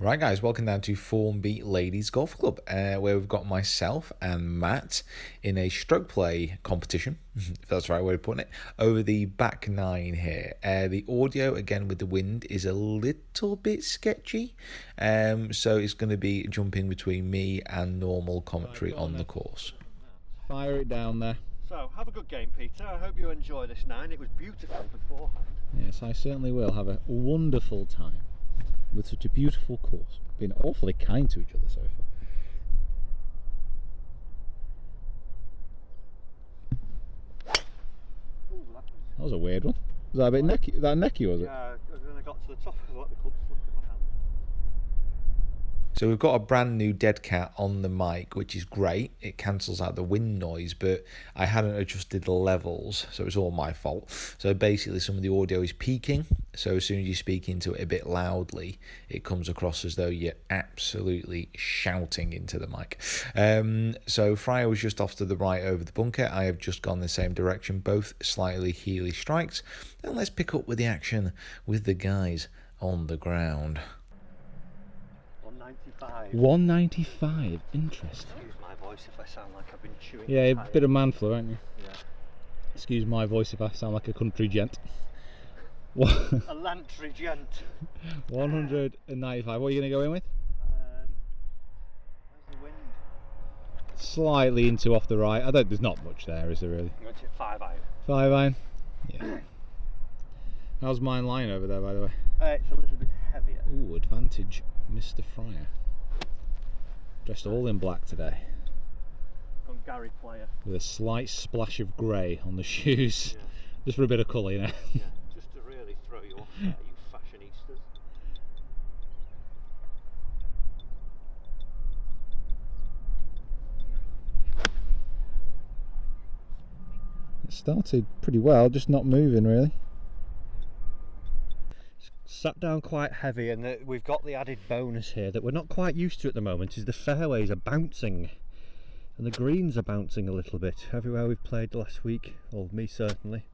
Right guys, welcome down to Formby Ladies Golf Club, where we've got myself and Matt in a stroke play competition, if that's the right way of putting it, over the back nine here. The audio, again with the wind, is a little bit sketchy, so it's going to be jumping between me and normal commentary on the course. Fire it down there. So, have a good game, Peter. I hope you enjoy this nine. It was beautiful beforehand. Yes, I certainly will have a wonderful time with such a beautiful course. Been awfully kind to each other so far. Ooh, That was a weird one. Was that a bit necky? Was that necky, was it? Yeah, when I got to the top, I let the club slip in my hand. So we've got a brand new dead cat on the mic, which is great. It cancels out the wind noise, but I hadn't adjusted the levels, so it's all my fault. So basically some of the audio is peaking, so as soon as you speak into it a bit loudly, it comes across as though you're absolutely shouting into the mic. So Fryer was just off to the right over the bunker. I have just gone the same direction, both slightly heely strikes. And let's pick up with the action with the guys on the ground. 195. 195. Interesting. Excuse my voice if I sound like I've been chewing. Yeah, a bit of man flu, aren't you? Yeah. Excuse my voice if I sound like a country gent. A lantry gent. 195. What are you going to go in with? Where's the wind? Slightly into off the right. There's not much there, is there really? I'm going to hit 5 iron. 5 iron? Yeah. How's mine lying over there, by the way? It's a little bit heavier. Ooh, advantage, Mr. Fryer. Dressed all in black today, On Gary Player. with a slight splash of grey on the shoes, Yeah. just for a bit of colour, you know. Yeah. Just to really throw you off there, you fashionistas. It started pretty well, just not moving really. Sat down quite heavy, and we've got the added bonus here that we're not quite used to at the moment, is the fairways are bouncing and the greens are bouncing a little bit. Everywhere we've played last week, or me certainly,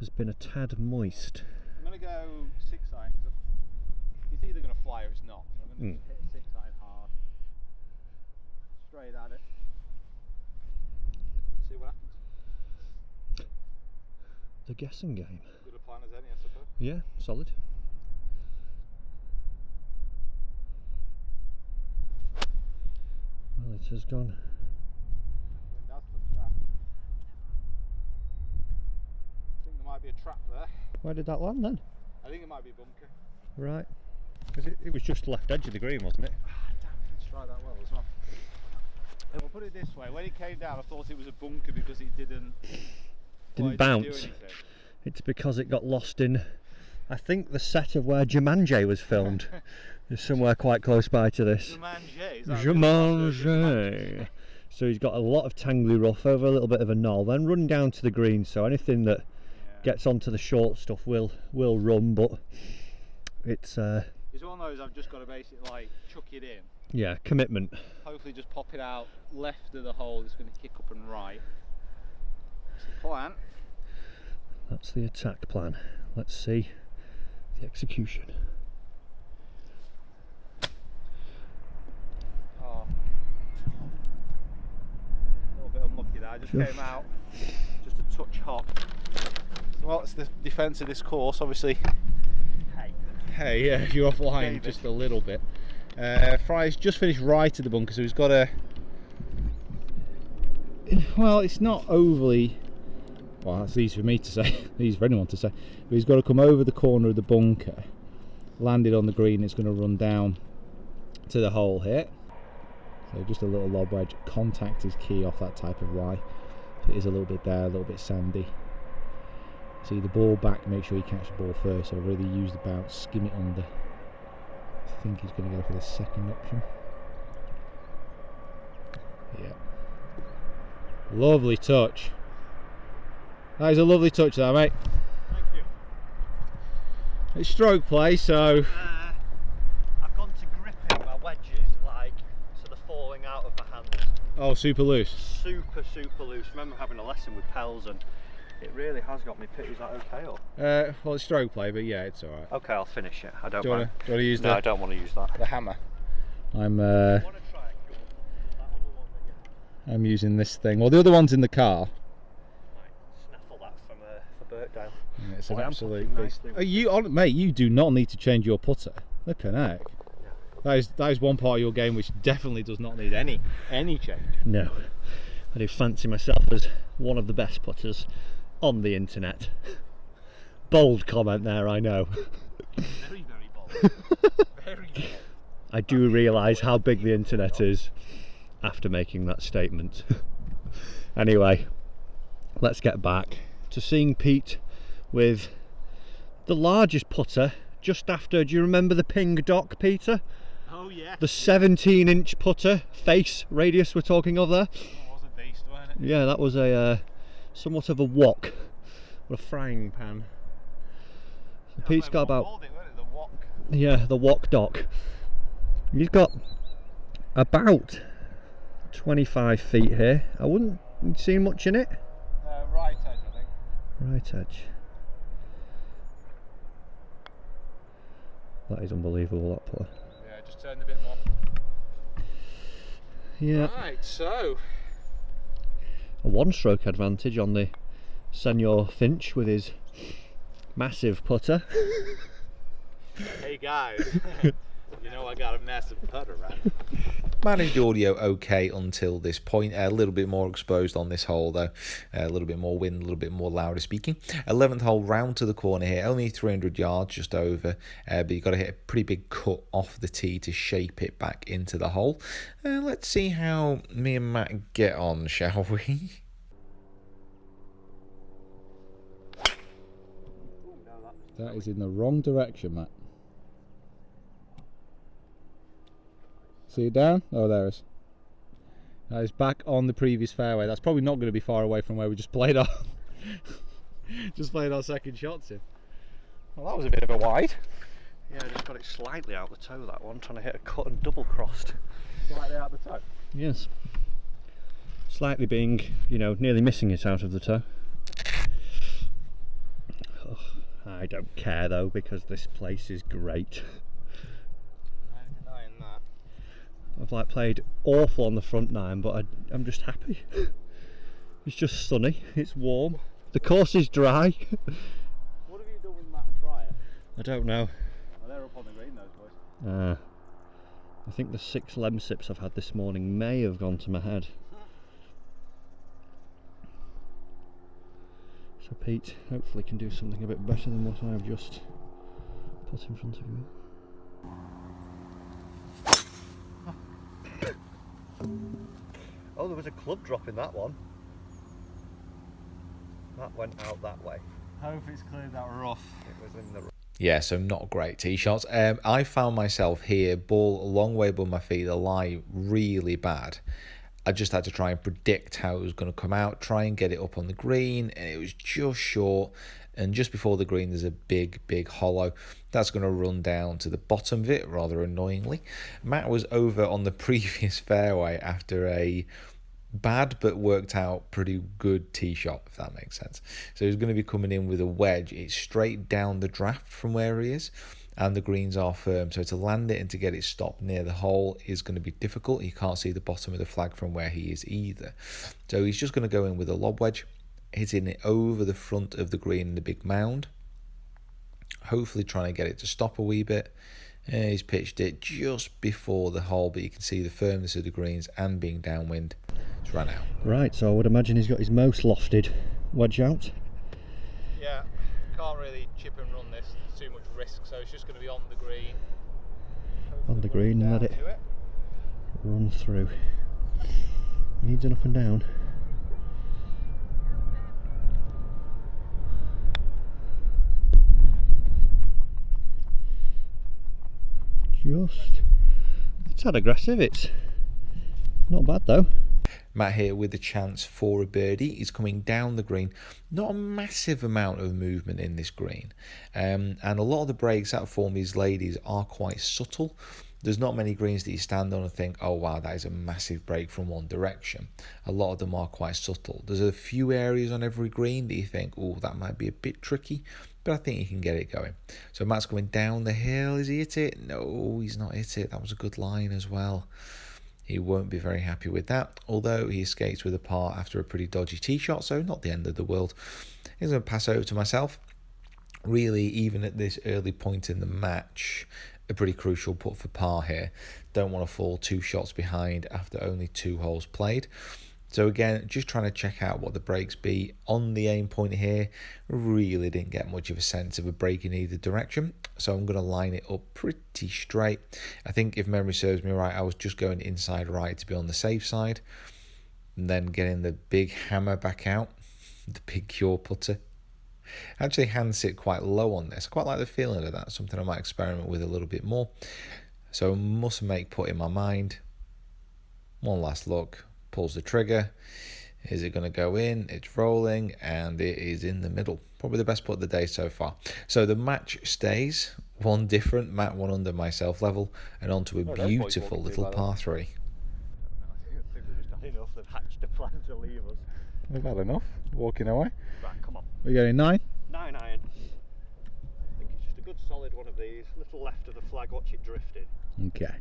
has been a tad moist. I'm going to go 6 iron, because it's either going to fly or it's not. So I'm going to hit 6 iron hard, straight at it, see what happens. The guessing game. Good a plan as any, I suppose. Yeah, solid. Well, it has gone. Wind has touched that. I think there might be a trap there. Where did that land then? I think it might be a bunker. Right. Because it was just left edge of the green, wasn't it? Let's try that well as well. And we'll put it this way, when it came down I thought it was a bunker because it didn't Didn't do bounce. anything. It's because it got lost in, I think, the set of where Jumanji was filmed. There's somewhere quite close by to this. Jumanji, is that Jumanji. So he's got a lot of tangly rough over a little bit of a knoll, then run down to the green. So anything that gets onto the short stuff will run, but it's It's one of those I've just got to basically like chuck it in. yeah, commitment. Hopefully just pop it out left of the hole, it's going to kick up and right. That's the plan. That's the attack plan. Let's see the execution. Oh. A little bit unlucky there, I just came out just a touch hot. Well, it's the defence of this course, obviously. Hey, yeah, if you're offline just a little bit. Fry's just finished right of the bunker, so he's got a... Well, it's not overly... Well, that's easy for me to say, easy for anyone to say. But he's got to come over the corner of the bunker, landed on the green, it's going to run down to the hole here. So just a little lob wedge. Contact is key off that type of lie. So it is a little bit there, a little bit sandy. See the ball back, make sure you catch the ball first, so really use the bounce, skim it under. I think he's going to go for the second option. Yeah. Lovely touch. That is a lovely touch there, mate. Thank you. It's stroke play, so... I've gone to gripping my wedges, like, so they're falling out of my hands. Oh, super loose. Super loose. I remember having a lesson with Pels and It really has got me pit. Is that okay? Or? Well, it's stroke play, but yeah, it's alright. Okay, I'll finish it. I don't Do you mind. want to use No, I don't want to use that. the hammer? I'm I want to try and go that other one that you I'm using this thing. Well, the other one's in the car. might snaffle that for Birkdale. Yeah, it's Well, an I am absolute putting beast. nicely. Mate, you do not need to change your putter. Flippin' heck. That is one part of your game which definitely does not need any change. No, I do fancy myself as one of the best putters on the internet. Bold comment there, I know. Very, very bold. Very bold. I do realise how big the internet is after making that statement. Anyway, let's get back to seeing Pete with the largest putter just after, do you remember the Ping Dock, Peter? Oh yeah. The 17-inch putter, face radius we're talking of there. That was a beast, wasn't it? Yeah, that was a somewhat of a wok, or a frying pan. So Pete's got about, The wok. yeah, the wok dock. He's got about 25 feet here. I wouldn't see much in it. Right edge, I think. Right edge. That is unbelievable, that putter. Yeah, just turn a bit more. Yeah, Right, so a one-stroke advantage on the Senior Finch with his massive putter. hey guys, you know I got a massive putter, right? Managed the audio okay until this point. A little bit more exposed on this hole though. A little bit more wind, a little bit more louder speaking. 11th hole round to the corner here. Only 300 yards, just over. But you've got to hit a pretty big cut off the tee to shape it back into the hole. Let's see how me and Matt get on, shall we? That is in the wrong direction, Matt. See it down? Oh, there it is. That is back on the previous fairway. That's probably not going to be far away from where we just played our second shots in. Well, that was a bit of a wide. Yeah, I just got it slightly out the toe, that one, trying to hit a cut and double crossed. Slightly out the toe. Yes. Slightly being, you know, nearly missing it out of the toe. Oh, I don't care though, because this place is great. I'm denying that. I've like played awful on the front nine, but I'm just happy. It's just sunny, it's warm, the course is dry. What have you done with Matt Fryer? I don't know. Oh, they're up on the green, those boys. I think the 6 lem sips I've had this morning may have gone to my head. So Pete hopefully can do something a bit better than what I've just put in front of him. Oh, there was a club drop in that one. That went out that way. Hope it's cleared that rough. It was in the Yeah, so not great tee shots. I found myself here, ball a long way above my feet, the lie really bad. I just had to try and predict how it was going to come out, try and get it up on the green, and it was just short. And just before the green, there's a big hollow. That's going to run down to the bottom of it, rather annoyingly. Matt was over on the previous fairway after a bad but worked out pretty good tee shot, if that makes sense. So he's going to be coming in with a wedge. It's straight down the draft from where he is, and the greens are firm, so to land it and to get it stopped near the hole is going to be difficult. You can't see the bottom of the flag from where he is either, so he's just going to go in with a lob wedge, hitting it over the front of the green in the big mound, hopefully trying to get it to stop a wee bit. He's pitched it just before the hole, but you can see the firmness of the greens and being downwind. It's run out. Right, so I would imagine he's got his most lofted wedge out. Yeah, can't really chip and run this. It's too much risk, so it's just going to be on the green. On the green and let it To it. run through. Needs an up and down. Just, it's not aggressive, it's not bad though. Matt here with a chance for a birdie. He's coming down the green. Not a massive amount of movement in this green. And a lot of the breaks at Formby's ladies are quite subtle. There's not many greens that you stand on and think, oh wow, that is a massive break from one direction. A lot of them are quite subtle. There's a few areas on every green that you think, oh, that might be a bit tricky, but I think you can get it going. So Matt's coming down the hill. Is he hit it? No, he's not hit it. That was a good line as well. He won't be very happy with that, although he escapes with a par after a pretty dodgy tee shot, so not the end of the world. He's going to pass over to myself. Really, even at this early point in the match, a pretty crucial putt for par here. Don't want to fall 2 shots behind after only 2 holes played. So again, just trying to check out what the breaks be on the aim point here. Really didn't get much of a sense of a break in either direction. So I'm going to line it up pretty straight. I think if memory serves me right, I was just going inside right to be on the safe side. And then getting the big hammer back out. The big cure putter. Actually hand sit quite low on this. I quite like the feeling of that. Something I might experiment with a little bit more. So must make putt in my mind. One last look. Pulls the trigger. Is it going to go in? It's rolling and it is in the middle. Probably the best putt of the day so far. So the match stays. One different. Matt one under myself level and onto a beautiful little par 3. I think we've just had enough. They've hatched a plan to leave us. We've had enough. Walking away. Right, come on. We're getting 9. 9 iron. I think it's just a good solid one of these. Little left of the flag, watch it drifting. Okay.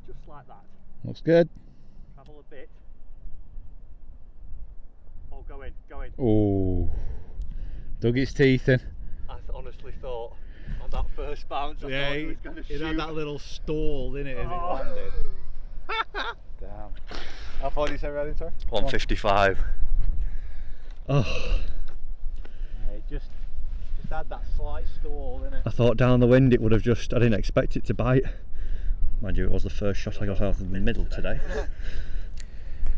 Just like that. Looks good. Travel a bit. Oh, go in, go in. Oh, dug its teeth in. I honestly thought on that first bounce, I thought he was going to shoot. It had that little stall, didn't it, as Oh. it landed? Damn. How far do you say we're heading, sir? 155. Oh, It just had that slight stall in it. I thought down the wind it would have just, I didn't expect it to bite. Mind you, it was the first shot I got out of the middle today.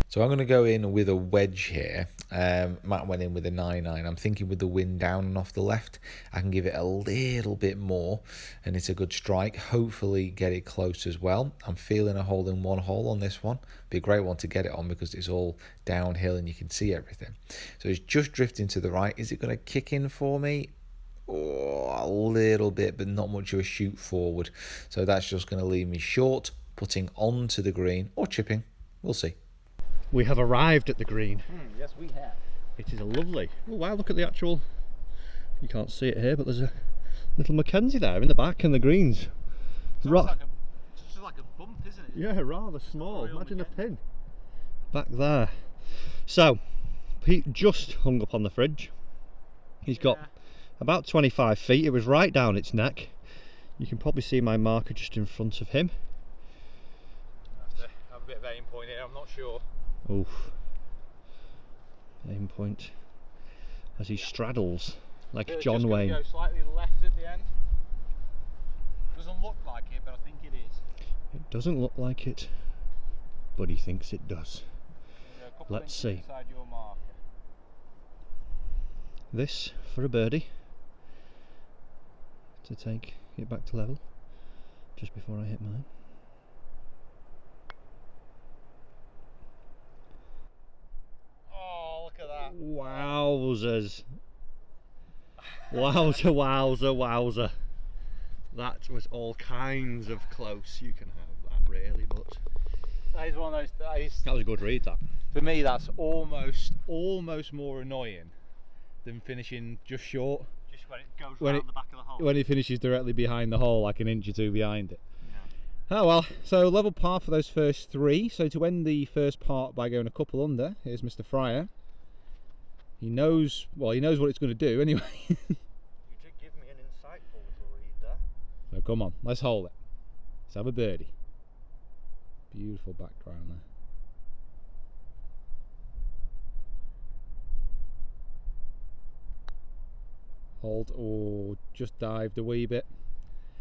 So I'm going to go in with a wedge here. Matt went in with a 9-9. I'm thinking with the wind down and off the left, I can give it a little bit more and it's a good strike. Hopefully get it close as well. I'm feeling a hole in one hole on this one. Be a great one to get it on because it's all downhill and you can see everything. So it's just drifting to the right. Is it going to kick in for me? Oh, a little bit, but not much of a shoot forward. So that's just going to leave me short, putting onto the green or chipping. We'll see. We have arrived at the green. Yes, we have. It is a lovely, oh wow, look at the actual, you can't see it here, but there's a little Mackenzie there in the back and the greens. It's like a bump, isn't it? Yeah, rather small. Real Imagine the Mackenzie. pin. Back there. So, Pete just hung up on the fridge. He's got about 25 feet. It was right down its neck. You can probably see my marker just in front of him. I have a bit of aim point here, I'm not sure. Oof. Aim point. As he straddles like John Wayne. Go slightly left at the end. Doesn't look like it, but I think it is. It doesn't look like it, but he thinks it does. Let's see. Inside your marker. This for a birdie to take it back to level just before I hit mine. Oh, look at that. Wowzers. Wowzer, wowzer, wowzer. That was all kinds of close. You can have that really, but That is one of those. that was a good read, that. For me, that's almost more annoying than finishing just short. Just when it goes When round it- the back of the hole. When he finishes directly behind the hole, like an inch or two behind it. Oh well, so level par for those first 3. So to end the first part by going a couple under, here's Mr. Fryer. He knows, well, he knows what it's going to do anyway. You did give me an insightful little read there. So come on, let's hold it. Let's have a birdie. Beautiful background there. Hold, oh, just dived a wee bit.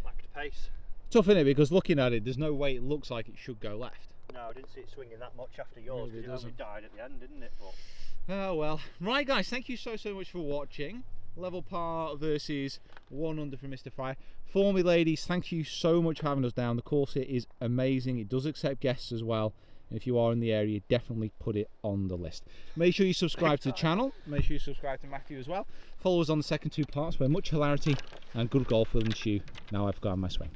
Back to pace. Tough, isn't it? Because looking at it, there's no way it looks like it should go left. No, I didn't see it swinging that much after yours. Really It only doesn't. died at the end, didn't it? But Oh well. Right guys, thank you so much for watching. level par versus 1 under from Mr. Fry. Formby ladies, thank you so much for having us down. The course here is amazing. It does accept guests as well. And if you are in the area, definitely put it on the list. Make sure you subscribe to the channel. Make sure you subscribe to Matthew as well. Follow us on the second 2 parts where much hilarity and good golf will ensue. Now I've gone my swing.